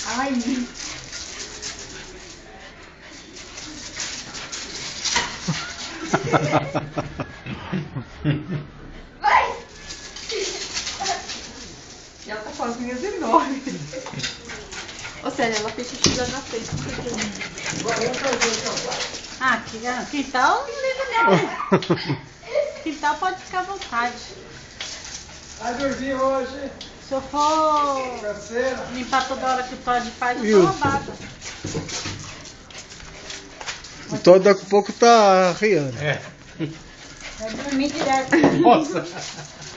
Ai. Vai! E ela tá com as unhas enormes. Ô, Célia, ela fez xixi lá na frente. Ah, quintal não liga não. Quintal pode ficar à vontade. Vai dormir hoje. Se eu for Canseira. limpar toda hora que o Todd faz, eu tô roubada. O Todd daqui a pouco tá arriando. É. Vai dormir direto. Nossa.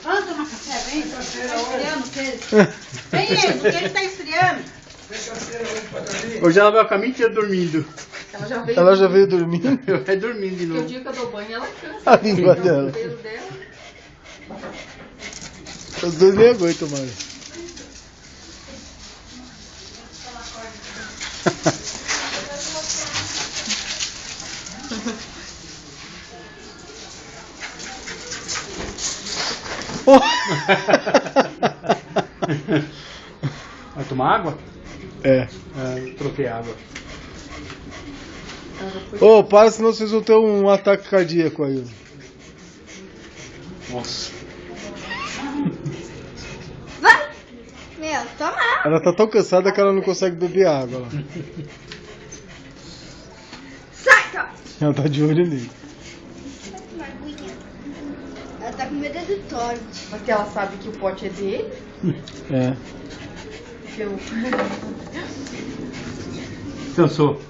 Vamos tomar café, vem. Tá esfriando, Pedro. Vem ele, porque ele tá esfriando. Tem canseira hoje pra dormir? Hoje ela vai o caminho inteiro dormindo. Ela já veio. Ela já veio dormindo. Vai dormindo de Porque o novo. dia que eu dou banho, ela cansa. A língua O dela. pelo dela. Os dois nem aguentam mais. Oh! Vai tomar água? É. Troquei água. Ô, para, senão vocês vão ter um ataque cardíaco aí. Nossa. Vai! Meu, toma. Ela tá tão cansada que ela não consegue beber água. Lá. Sai, cara. Ela tá de olho nele. Ela tá com medo do Todd. Porque ela sabe que o pote é dele. É. Eu... Cansou.